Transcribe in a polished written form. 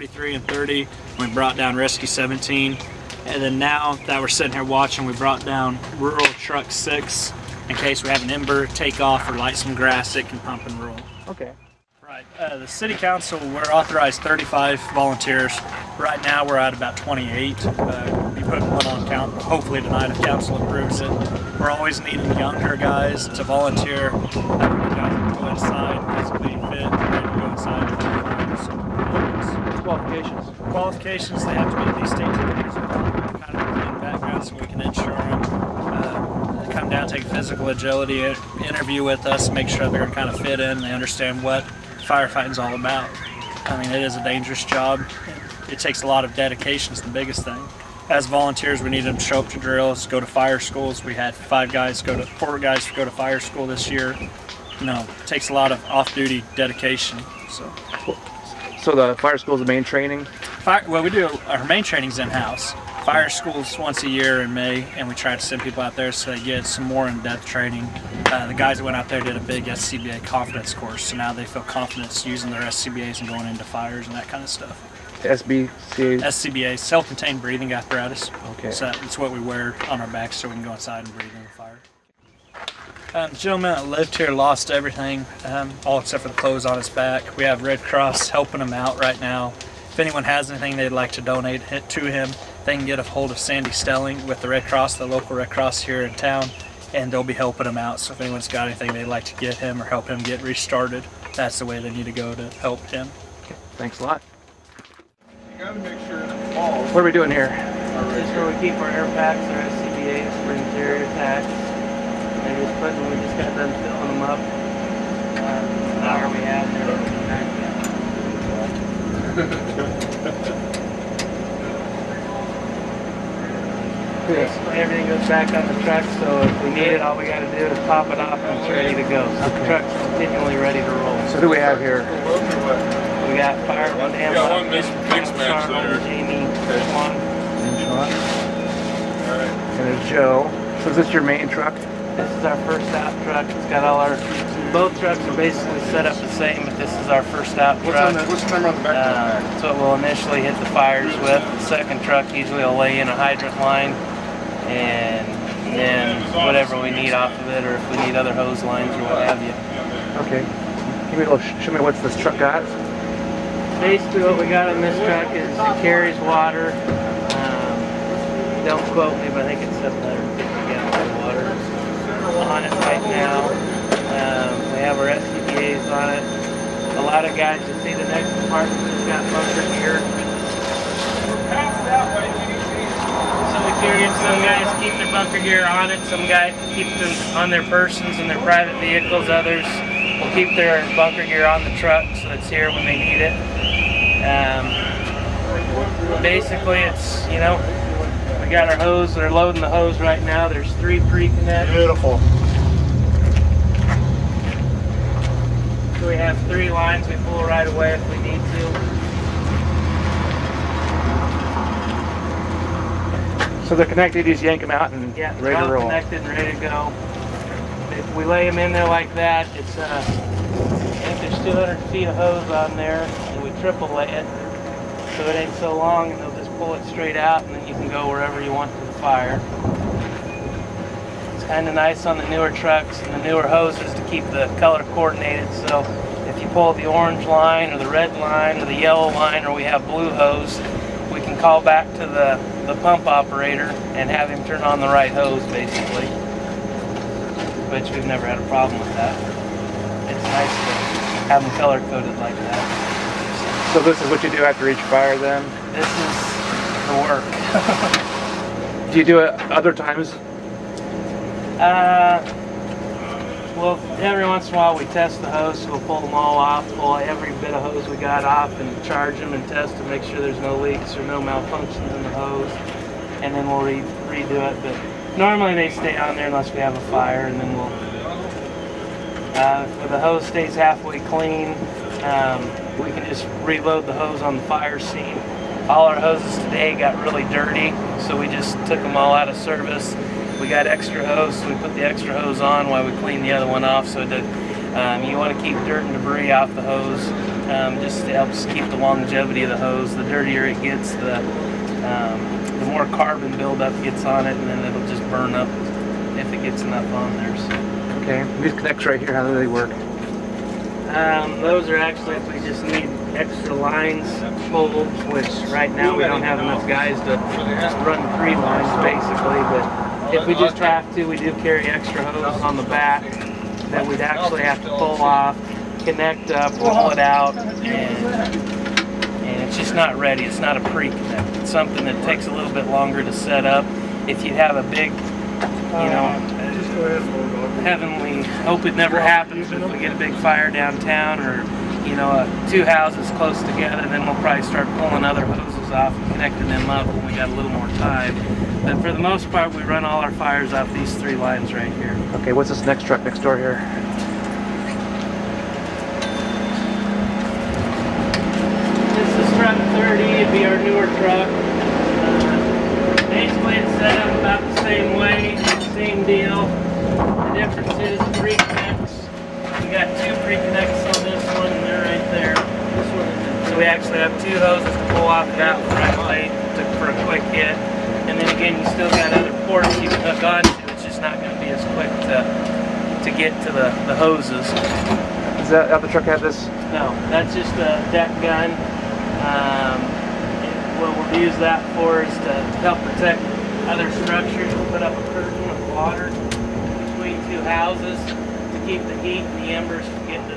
33 and 30. We brought down Rescue 17. And then now that we're sitting here watching, we brought down Rural Truck 6 in case we have an ember take off or light some grass, it can pump and roll. Okay. Right. The City Council, we're authorized 35 volunteers. Right now we're at about 28. We'll be putting one on count hopefully tonight if council approves it. We're always needing younger guys to volunteer. Guys can go inside, physically fit, ready to go inside. Qualifications? Qualifications, they have to be at least 18 years old. Kind of a clean background so we can insure them. Come down, take a physical agility interview with us, make sure they're kind of fit in, they understand what firefighting's all about. I mean, it is a dangerous job. It takes a lot of dedication, is the biggest thing. As volunteers, we need them to show up to drills, go to fire schools. We had 4 guys go to fire school this year. You know, it takes a lot of off-duty dedication. So the fire school is the main training? Well, we do, our main training's in-house. Fire school's once a year in May, and we try to send people out there so they get some more in-depth training. The guys that went out there did a big SCBA confidence course, so now they feel confident using their SCBAs and going into fires and that kind of stuff. SBCAs? SCBA, self-contained breathing apparatus. Okay. So it's what we wear on our backs so we can go inside and breathe in the fire. The gentleman that lived here lost everything, all except for the clothes on his back. We have Red Cross helping him out right now. If anyone has anything they'd like to donate to him, they can get a hold of Sandy Stelling with the Red Cross, the local Red Cross here in town, and they'll be helping him out. So if anyone's got anything they'd like to get him or help him get restarted, that's the way they need to go to help him. Okay. Thanks a lot. You gotta make sure it falls. What are we doing here? This is where we keep our air packs, our SCBAs for interior packs. And we just got done filling them up. Now where we have there. Basically everything goes back on the truck, so if we need it, all we got to do is pop it off and it's ready to go. So the truck's continually ready to roll. So who do we have here? We got fire one We got one mix match there. Jamie, Swan. Alright. And there's Joe. So is this your main truck? This is our first out truck. It's got all our, both trucks are basically set up the same, but this is our first out truck. What's the number on the back? That's what we'll initially hit the fires with. The second truck usually will lay in a hydrant line, and then whatever we need off of it, or if we need other hose lines or what have you. Okay. Give me a little, show me what's this truck got. Basically what we got on this truck is it carries water. Don't quote me, but I think it's 750 gallons of water on it right now. We have our SCBAs on it. A lot of guys, you see the next compartment has got bunker gear. So we carry it. Some guys keep their bunker gear on it. Some guys keep them on their persons and their private vehicles. Others will keep their bunker gear on the truck so it's here when they need it. Basically, it's, you know, we got our hose. They're loading the hose right now. There's 3 pre-connects. Beautiful. So we have 3 lines we pull right away if we need to. So they're connected, you just yank them out and Yeah, ready to roll. connected and ready to go. If we lay them in there like that, it's I think there's 200 feet of hose on there, and we triple lay it, so it ain't so long, and they'll just pull it straight out, and then you can go wherever you want to the fire. It's kind of nice on the newer trucks and the newer hoses to keep the color coordinated. So if you pull the orange line or the red line or the yellow line, or we have blue hose, we can call back to the pump operator and have him turn on the right hose, basically. Which we've never had a problem with that. It's nice to have them color coded like that. So this is what you do after each fire then? This is the work. Do you do it other times? Well, every once in a while we test the hose, so we'll pull them all off, pull every bit of hose we got off and charge them and test to make sure there's no leaks or no malfunctions in the hose, and then we'll redo it. But normally they stay on there unless we have a fire, and then we'll, if the hose stays halfway clean, we can just reload the hose on the fire scene. All our hoses today got really dirty, so we just took them all out of service. We got extra hose, so we put the extra hose on while we clean the other one off, so You want to keep dirt and debris off the hose. Just helps keep the longevity of the hose. The dirtier it gets, the more carbon buildup gets on it, and then it'll just burn up if it gets enough on there. So. Okay, these connects right here, how do they work? Those are actually if we just need extra lines pulled, which right now we don't have enough guys to run 3 lines basically, but if we just have to, we do carry extra hose on the back that we'd actually have to pull off, connect up, roll it out, and it's just not ready. It's not a pre-connect. It's something that takes a little bit longer to set up. If you have a big, heavenly, hope it never happens, but if we get a big fire downtown or 2 houses close together, then we'll probably start pulling other hoses off and connecting them up when we got a little more time. But for the most part, we run all our fires off these 3 lines right here. Okay, what's this next truck next door here? This is truck 30, it'd be our newer truck. Basically it's set up about the same way, same deal. The difference is the pre-connects. We got 2 pre-connects on this one, and they're right there. So we actually have 2 hoses to pull off that front light for a quick hit. And then again, you still got other ports you can hook onto. It's just not going to be as quick to get to the hoses. Does that other truck have this? No, that's just a deck gun. What we'll use that for is to help protect other structures. We'll put up a curtain of water between 2 houses to keep the heat and the embers from getting to